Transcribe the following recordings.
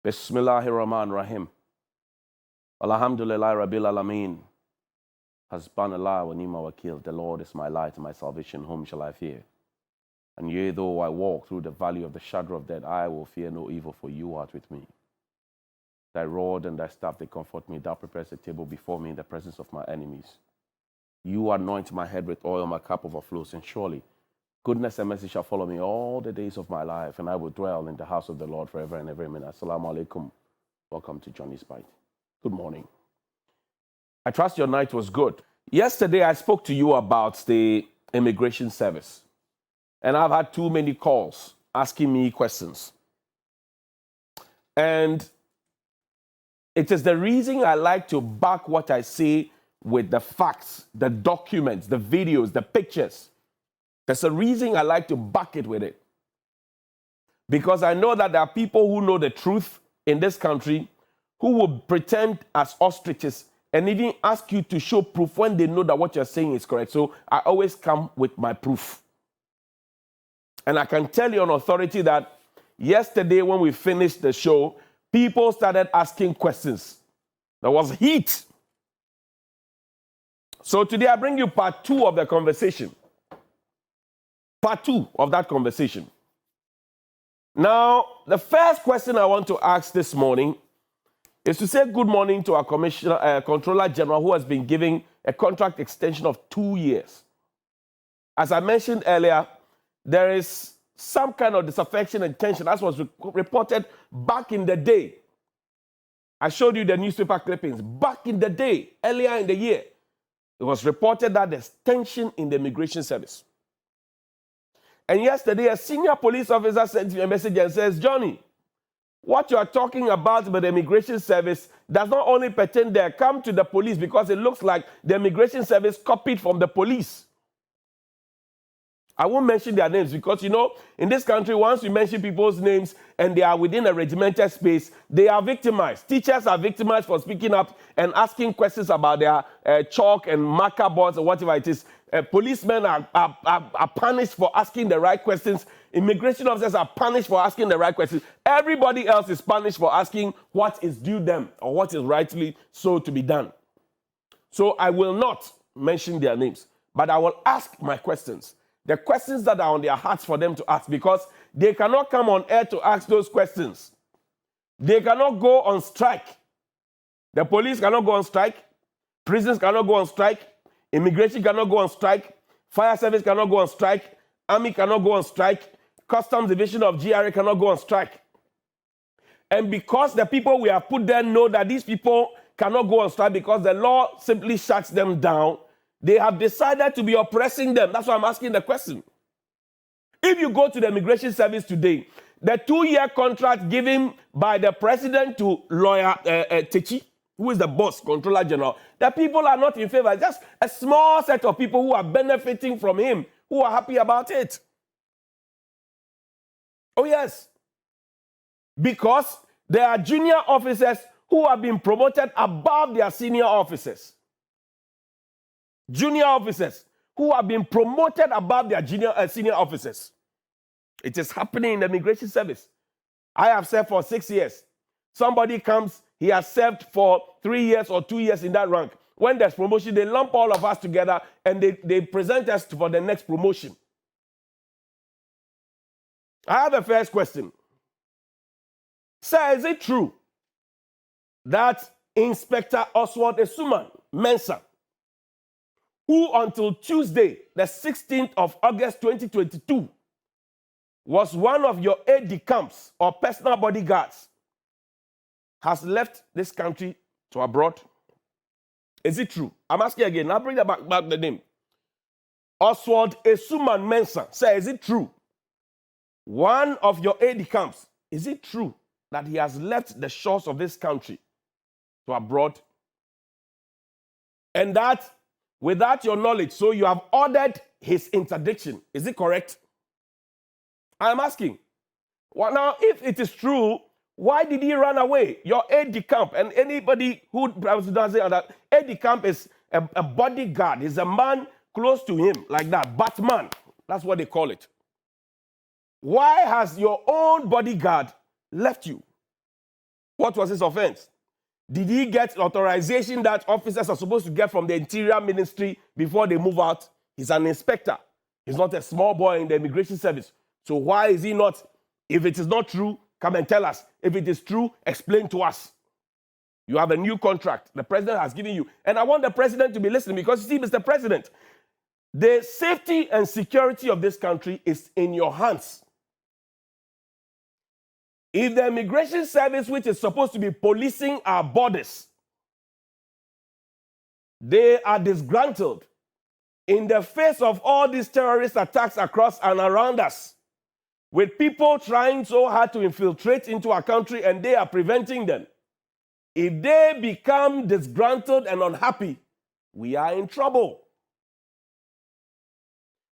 Bismillahirrahmanirrahim. Alhamdulillah Rabbil Alameen. Hasbanallah wa ni'ma wakil. The Lord is my light and my salvation. Whom shall I fear? And yea, though I walk through the valley of the shadow of death, I will fear no evil, for you art with me. Thy rod and thy staff, they comfort me. Thou preparest a table before me in the presence of my enemies. You anoint my head with oil, my cup overflows, and surely goodness and mercy shall follow me all the days of my life, and I will dwell in the house of the Lord forever and ever. Amen. Assalamu alaikum. Welcome to Johnnie's Bite. Good morning. I trust your night was good. Yesterday, I spoke to you about the immigration service, and I've had too many calls asking me questions. And it is the reason I like to back what I say with the facts, the documents, the videos, the pictures. There's a reason I like to back it with it. Because I know that there are people who know the truth in this country who will pretend as ostriches and even ask you to show proof when they know that what you're saying is correct. So I always come with my proof. And I can tell you on authority that yesterday when we finished the show, people started asking questions. There was heat. So today I bring you part 2 of the conversation. Part 2 of that conversation. Now, the first question I want to ask this morning is to say good morning to our Controller General, who has been giving a contract extension of 2 years. As I mentioned earlier, there is some kind of disaffection and tension, as was reported back in the day. I showed you the newspaper clippings. Back in the day, earlier in the year, it was reported that there's tension in the immigration service. And yesterday, a senior police officer sent me a message and says, Johnnie, what you are talking about the immigration service does not only pertain there. Come to the police, because it looks like the immigration service copied from the police. I won't mention their names because, in this country, once you mention people's names and they are within a regimented space, they are victimized. Teachers are victimized for speaking up and asking questions about their chalk and marker boards or whatever it is. Policemen are punished for asking the right questions. Immigration officers are punished for asking the right questions. Everybody else is punished for asking what is due them or what is rightly so to be done. So I will not mention their names, but I will ask my questions. The questions that are on their hearts for them to ask, because they cannot come on air to ask those questions. They cannot go on strike. The police cannot go on strike. Prisons cannot go on strike. Immigration cannot go on strike. Fire service cannot go on strike. Army cannot go on strike. Customs division of GRA cannot go on strike. And because the people we have put there know that these people cannot go on strike because the law simply shuts them down, they have decided to be oppressing them. That's why I'm asking the question. If you go to the immigration service today, the 2-year contract given by the president to lawyer Techi, who is the boss, Controller General, the people are not in favor. Just a small set of people who are benefiting from him, who are happy about it. Oh yes. Because there are junior officers who have been promoted above their senior officers. Junior officers who have been promoted above their senior officers. It is happening in the immigration service. I have served for 6 years. Somebody comes, he has served for 3 years or 2 years in that rank. When there's promotion, they lump all of us together and they present us for the next promotion. I have a first question. Sir, is it true that Inspector Oswald Esuman Mensah, who until Tuesday, the 16th of August 2022, was one of your aide-de-camps or personal bodyguards, has left this country to abroad? Is it true? I'm asking again. I'll bring back the name. Oswald Esuman Mensah. Sir, is it true? One of your aide-de-camps, is it true that he has left the shores of this country to abroad? And that, without your knowledge, so you have ordered his interdiction. Is it correct? I'm asking. Well, now, if it is true, why did he run away? Your aide-de-camp, and anybody who doesn't say that, aide-de-camp is a bodyguard. He's a man close to him, like that. Batman. That's what they call it. Why has your own bodyguard left you? What was his offense? Did he get authorization that officers are supposed to get from the Interior Ministry before they move out? He's an inspector. He's not a small boy in the immigration service. So why is he not? If it is not true, come and tell us. If it is true, explain to us. You have a new contract the president has given you. And I want the president to be listening because, you see, Mr. President, the safety and security of this country is in your hands. If the immigration service, which is supposed to be policing our borders, they are disgruntled in the face of all these terrorist attacks across and around us, with people trying so hard to infiltrate into our country and they are preventing them. If they become disgruntled and unhappy, we are in trouble.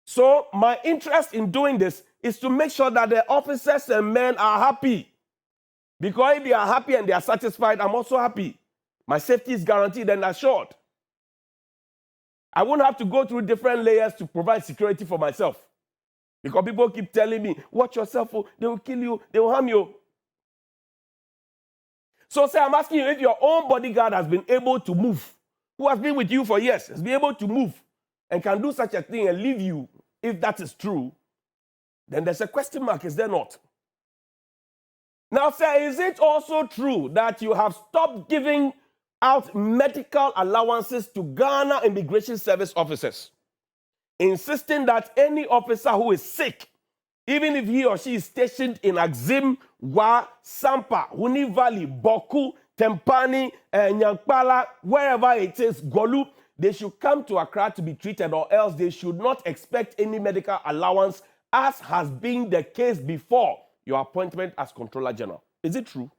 So my interest in doing this is to make sure that the officers and men are happy. Because if they are happy and they are satisfied, I'm also happy. My safety is guaranteed and assured. I won't have to go through different layers to provide security for myself. Because people keep telling me, watch yourself, they will kill you, they will harm you. So say, I'm asking you, if your own bodyguard has been able to move, who has been with you for years, has been able to move and can do such a thing and leave you, if that is true, then there's a question mark, is there not? Now, sir, is it also true that you have stopped giving out medical allowances to Ghana Immigration Service officers, insisting that any officer who is sick, even if he or she is stationed in Axim, Wa, Sampa, Huni Valley, Boku, Tempani, Nyankpala, wherever it is, Golu, they should come to Accra to be treated, or else they should not expect any medical allowance, as has been the case before your appointment as Controller General. Is it true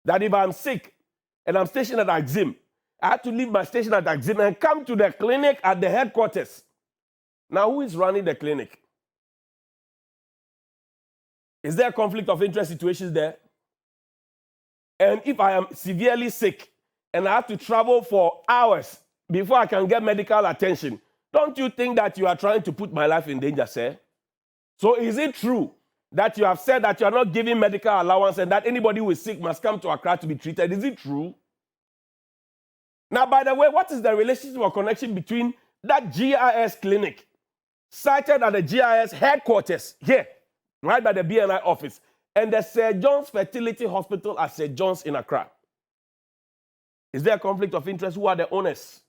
that if I'm sick and I'm stationed at Axim, I have to leave my station at Axim and come to the clinic at the headquarters? Now, who is running the clinic? Is there a conflict of interest situations there? And if I am severely sick and I have to travel for hours before I can get medical attention, don't you think that you are trying to put my life in danger, sir? So is it true that you have said that you are not giving medical allowance and that anybody who is sick must come to Accra to be treated? Is it true? Now, by the way, what is the relationship or connection between that GIS clinic cited at the GIS headquarters here, right by the BNI office, and the Sir John's Fertility Hospital at Sir John's in Accra? Is there a conflict of interest? Who are the owners?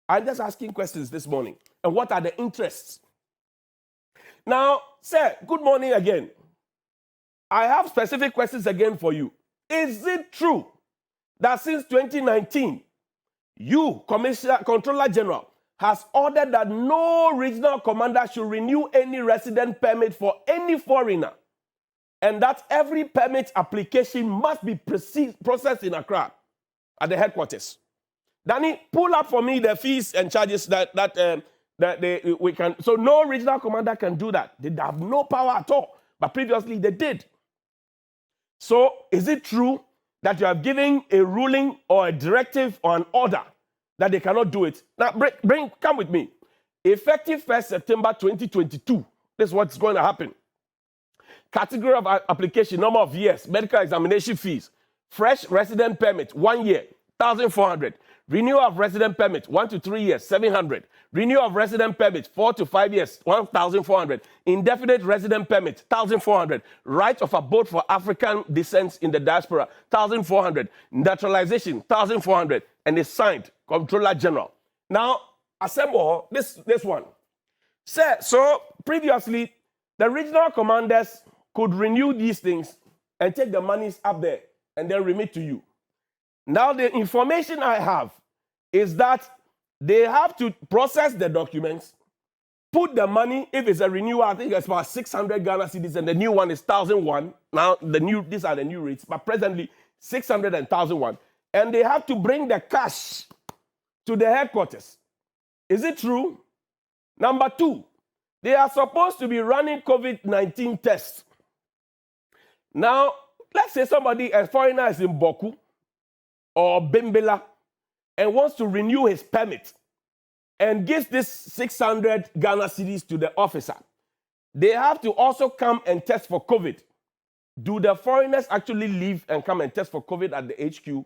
I'm just asking questions this morning. And what are the interests? Now, sir, good morning again. I have specific questions again for you. Is it true that since 2019, you, Controller General, has ordered that no regional commander should renew any resident permit for any foreigner, and that every permit application must be processed in Accra at the headquarters? Danny, pull up for me the fees and charges we can. So no regional commander can do that. They have no power at all. But previously they did. So is it true that you have given a ruling or a directive or an order that they cannot do it? Now, come with me. Effective 1st September 2022, this is what's going to happen. Category of application, number of years, medical examination fees, fresh resident permit, 1 year, 1,400. Renewal of resident permit, 1 to 3 years, 700. Renewal of resident permit, 4 to 5 years, 1,400. Indefinite resident permit, 1,400. Right of abode for African descent in the diaspora, 1,400. Naturalization, 1,400. And it's signed, Controller General. Now, assemble this one. Sir, so previously, the regional commanders could renew these things and take the monies up there and then remit to you. Now, the information I have is that they have to process the documents, put the money. If it's a renewal, I think it's about 600 Ghana cedis, and the new one is 1,001. Now, these are the new rates, but presently 600 and 1,001. And they have to bring the cash to the headquarters. Is it true? Number two, they are supposed to be running COVID-19 tests. Now, let's say a foreigner is in Boku or Bimbela and wants to renew his permit and gives this 600 Ghana cedis to the officer. They have to also come and test for COVID. do the foreigners actually leave and come and test for COVID at the HQ?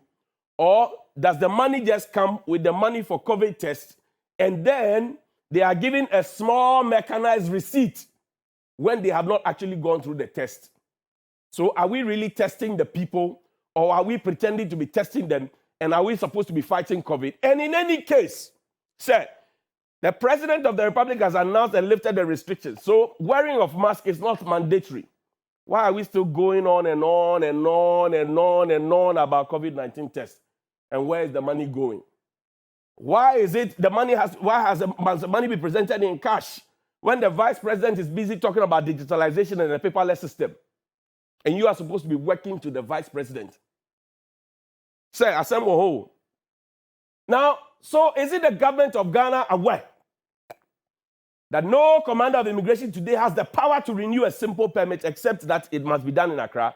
Or does the money just come with the money for COVID tests and then they are given a small mechanized receipt when they have not actually gone through the test? So are we really testing the people, or are we pretending to be testing them, and are we supposed to be fighting COVID? And in any case, sir, the President of the Republic has announced and lifted the restrictions. So wearing of mask is not mandatory. Why are we still going on and on and on and on and on about COVID-19 tests? And where is the money going? Why is it why has the money be presented in cash when the Vice President is busy talking about digitalization and a paperless system? And you are supposed to be working to the Vice President. Say, assemble whole. Now, so is it the government of Ghana aware that no commander of immigration today has the power to renew a simple permit except that it must be done in Accra?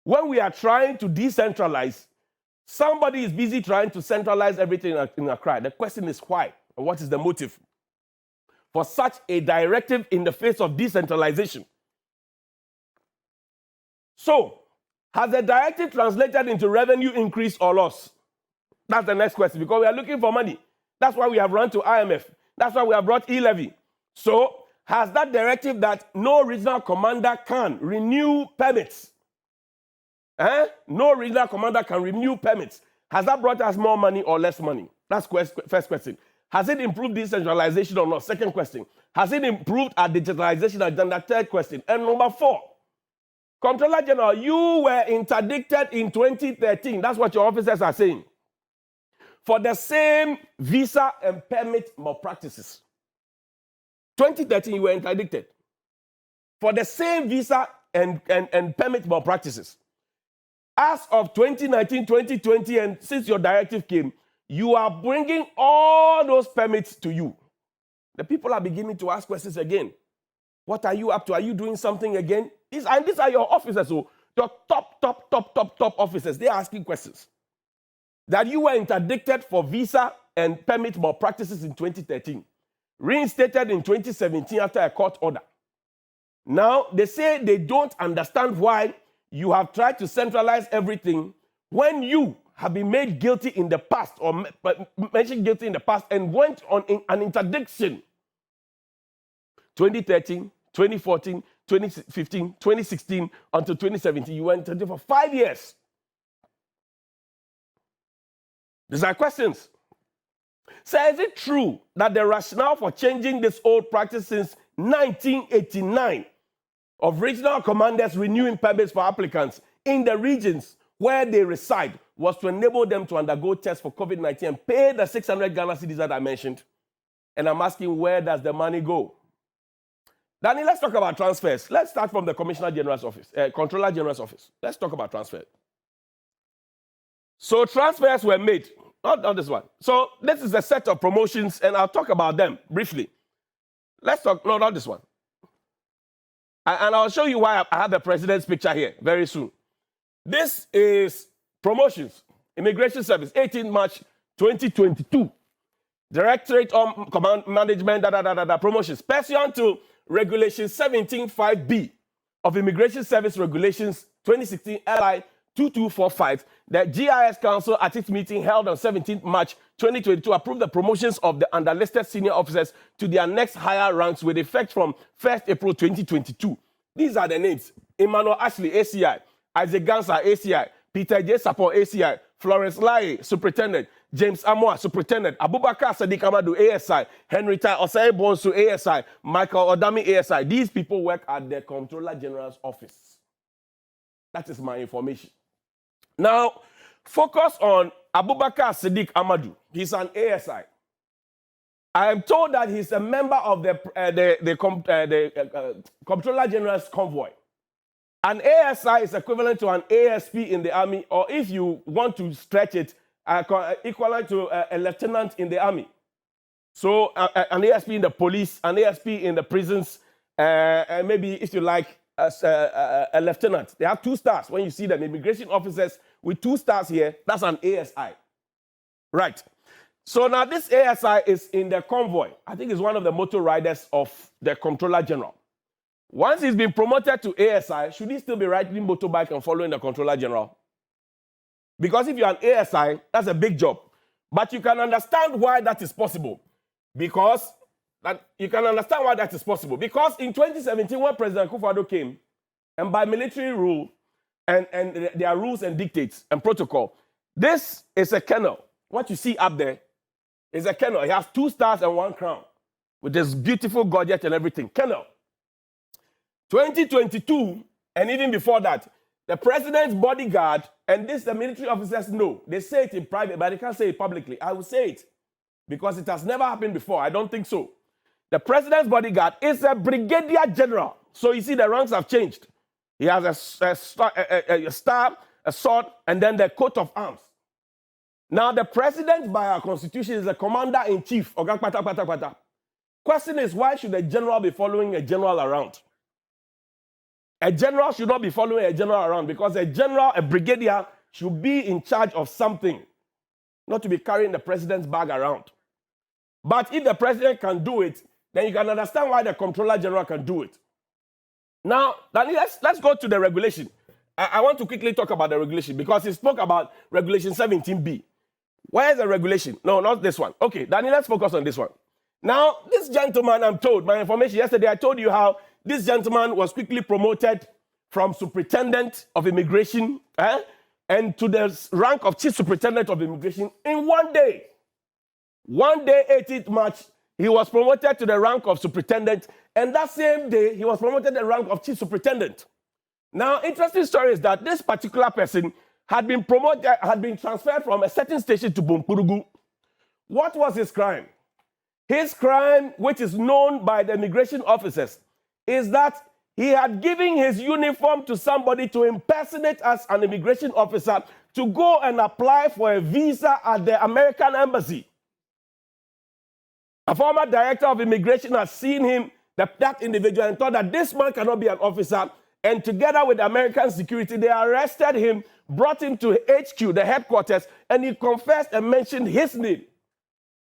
When we are trying to decentralize, somebody is busy trying to centralize everything in Accra. The question is why, and what is the motive for such a directive in the face of decentralization? So, has the directive translated into revenue increase or loss? That's the next question, because we are looking for money. That's why we have run to IMF. That's why we have brought e-levy. So, has that directive that no regional commander can renew permits? No regional commander can renew permits. Has that brought us more money or less money? That's first question. Has it improved decentralization or not? Second question. Has it improved our digitalization agenda? Third question. And number 4, Comptroller General, you were interdicted in 2013. That's what your officers are saying. For the same visa and permit malpractices. 2013, you were interdicted. For the same visa and permit malpractices. As of 2019, 2020, and since your directive came, you are bringing all those permits to you. The people are beginning to ask questions again. What are you up to? Are you doing something again? These are your officers, so your top officers. They are asking questions. That you were interdicted for visa and permit malpractices in 2013, reinstated in 2017 after a court order. Now, they say they don't understand why you have tried to centralize everything when you have been made guilty in the past, or mentioned guilty in the past, and went on an interdiction. 2013, 2014, 2015, 2016, until 2017. You were interdicted for 5 years. These are questions. So is it true that the rationale for changing this old practice since 1989 of regional commanders renewing permits for applicants in the regions where they reside was to enable them to undergo tests for COVID-19 and pay the 600 Ghana cedis that I mentioned? And I'm asking, where does the money go? Danny, let's talk about transfers. Let's start from the Commissioner General's office, Controller General's office. Let's talk about transfers. So transfers were made, not this one. So this is a set of promotions, and I'll talk about them briefly. Let's talk, no, not this one. And I'll show you why I have the president's picture here very soon. This is promotions, Immigration Service, 18 March 2022. Directorate on Command Management, promotions. Pursuant to Regulation 17.5b of Immigration Service Regulations 2016 LI 2245, the GIS Council at its meeting held on 17 March 2022 approved the promotions of the underlisted senior officers to their next higher ranks with effect from 1st April 2022. These are the names: Emmanuel Ashley, ACI; Isaac Gansa, ACI; Peter J. Sapon, ACI; Florence Lai, Superintendent; James Amoa, Superintendent; Abubakar Sadiq Amadou, ASI; Henrietta Osei Bonsu, ASI; Michael Odami, ASI. These people work at the Comptroller General's office. That is my information. Now, focus on Abubakar Sadiq Amadou. He's an ASI. I am told that he's a member of the Comptroller General's convoy. An ASI is equivalent to an ASP in the army, or if you want to stretch it, equivalent to a lieutenant in the army. So an ASP in the police, an ASP in the prisons, and maybe, if you like, a lieutenant. They have 2 stars. When you see them, immigration officers with 2 stars here, that's an ASI. Right. So now this ASI is in the convoy. I think it's one of the motor riders of the Comptroller General. Once he's been promoted to ASI, should he still be riding motorbike and following the Controller General? Because if you're an ASI, that's a big job. But you can understand why that is possible. Because in 2017, when President Akufo-Addo came, and by military rule, and their rules and dictates and protocol, this is a colonel. What you see up there is a colonel. He has 2 stars and 1 crown with this beautiful gorget and everything. Colonel. 2022, and even before that, the president's bodyguard, and this the military officers know. They say it in private, but they can't say it publicly. I will say it because it has never happened before. I don't think so. The president's bodyguard is a brigadier general. So you see the ranks have changed. He has a star, a sword, and then the coat of arms. Now, the president, by our constitution, is the commander-in-chief. Question is, why should a general be following a general around? A general should not be following a general around because a general, a brigadier, should be in charge of something, not to be carrying the president's bag around. But if the president can do it, then you can understand why the Controller General can do it. Now, let's go to the regulation. I want to quickly talk about the regulation because he spoke about Regulation 17B. Where is the regulation? No, not this one. Okay, Danny, let's focus on this one. Now, this gentleman, I'm told, my information yesterday, I told you how this gentleman was quickly promoted from Superintendent of Immigration and to the rank of Chief Superintendent of Immigration in 1 day. 1 day, 18th March, he was promoted to the rank of Superintendent, and that same day, he was promoted to the rank of Chief Superintendent. Now, interesting story is that this particular person had been transferred from a certain station to Bumpurugu. What was his crime? His crime, which is known by the immigration officers, is that he had given his uniform to somebody to impersonate as an immigration officer to go and apply for a visa at the American embassy. A former director of immigration has seen him, that individual, and thought that this man cannot be an officer. And together with American security, they arrested him, brought him to HQ, the headquarters, and he confessed and mentioned his name.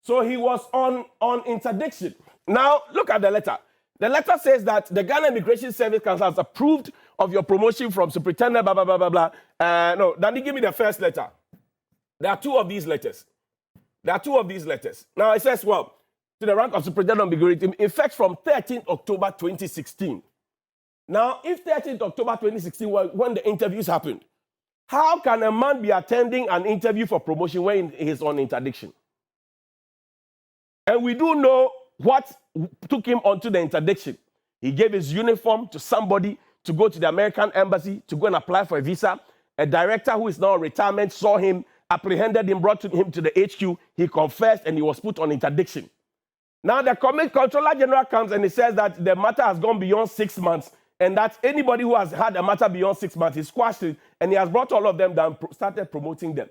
So he was on interdiction. Now, look at the letter. The letter says that the Ghana Immigration Service Council has approved of your promotion from superintendent, blah, blah, blah, blah, blah. No, Danny, give me the first letter. There are 2 of these letters. Now, it says, well, to the rank of superintendent of immigration, in effect from 13th October 2016. Now, if 13th October 2016 was when the interviews happened, how can a man be attending an interview for promotion when he's on interdiction? And we do know what took him onto the interdiction. He gave his uniform to somebody to go to the American embassy to go and apply for a visa. A director who is now in retirement saw him, apprehended him, brought him to the HQ. He confessed and he was put on interdiction. Now the Controller General comes and he says that the matter has gone beyond 6 months and that anybody who has had a matter beyond 6 months, he squashed it and he has brought all of them down, started promoting them.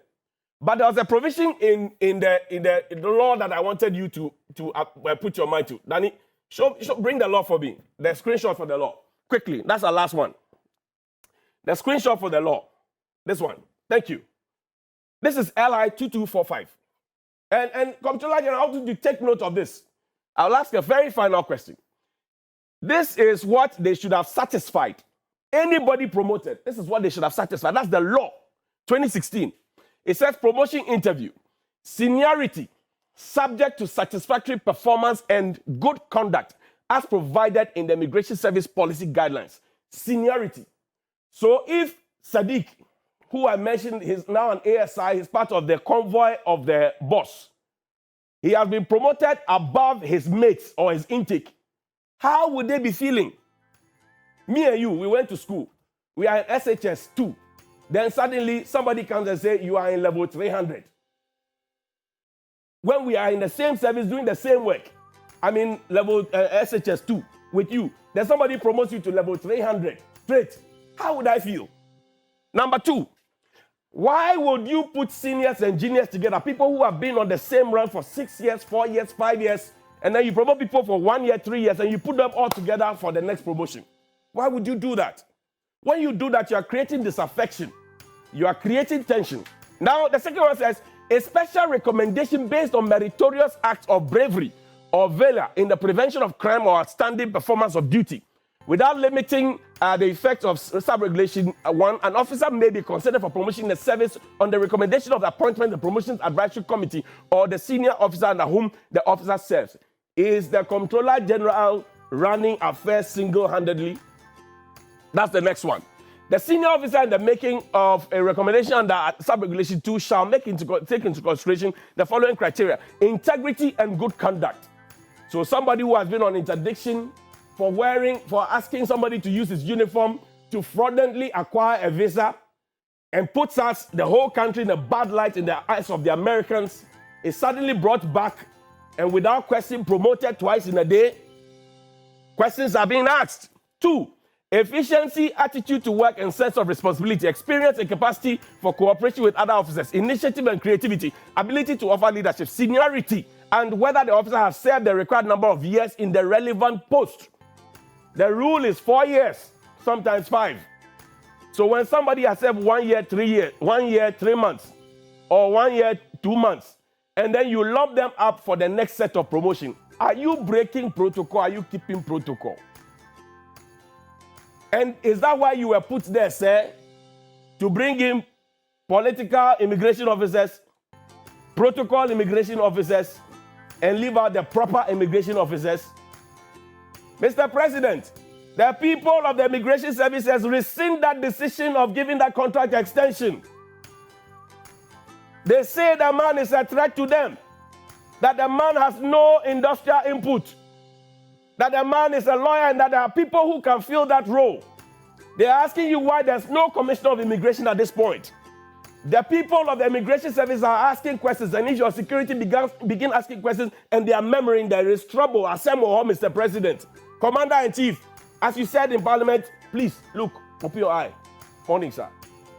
But there was a provision in the law that I wanted you to put your mind to. Danny, bring the law for me. The screenshot for the law. Quickly, that's our last one. The screenshot for the law. This one. Thank you. This is LI 2245. And Comptroller General, how did you take note of this? I'll ask a very final question. This is what they should have satisfied. Anybody promoted, this is what they should have satisfied. That's the law, 2016. It says promotion interview, seniority, subject to satisfactory performance and good conduct as provided in the Immigration Service Policy Guidelines. Seniority. So if Sadiq, who I mentioned is now an ASI, is part of the convoy of the boss, he has been promoted above his mates or his intake. How would they be feeling? Me and you, we went to school. We are in SHS 2. Then suddenly somebody comes and says, you are in level 300. When we are in the same service doing the same work, I'm in level SHS 2 with you. Then somebody promotes you to level 300 straight. How would I feel? Number 2, why would you put seniors and juniors together? People who have been on the same rank for 6 years, 4 years, 5 years, and then you promote people for 1 year, 3 years, and you put them all together for the next promotion. Why would you do that? When you do that, you are creating disaffection. You are creating tension. Now, the second one says, a special recommendation based on meritorious acts of bravery or valor in the prevention of crime or outstanding performance of duty. Without limiting the effects of sub-regulation 1, an officer may be considered for promotion in the service on the recommendation of the Appointment and Promotions Advisory Committee or the senior officer under whom the officer serves. Is the Comptroller General running affairs single-handedly? That's the next one. The senior officer in the making of a recommendation under sub-regulation 2 shall take into consideration the following criteria: integrity and good conduct. So somebody who has been on interdiction for asking somebody to use his uniform to fraudulently acquire a visa and puts us, the whole country, in a bad light in the eyes of the Americans, is suddenly brought back and without question promoted twice in a day. Questions are being asked. 2, efficiency, attitude to work and sense of responsibility, experience and capacity for cooperation with other officers, initiative and creativity, ability to offer leadership, seniority, and whether the officer has served the required number of years in the relevant post. The rule is 4 years, sometimes 5. So when somebody has served 1 year, 3 years, 1 year, 3 months, or 1 year, 2 months, and then you lump them up for the next set of promotion, are you breaking protocol? Are you keeping protocol? And is that why you were put there, sir? To bring in political immigration officers, protocol immigration officers, and leave out the proper immigration officers? Mr. President, the people of the Immigration Services rescind that decision of giving that contract extension. They say the man is a threat to them, that the man has no industrial input, that the man is a lawyer, and that there are people who can fill that role. They are asking you why there's no Commissioner of Immigration at this point. The people of the Immigration Service are asking questions, and if your security begin asking questions and they are murmuring, there is trouble. Assemble, Mr. President. Commander-in-Chief, as you said in Parliament, please, look, open your eye. Morning, sir.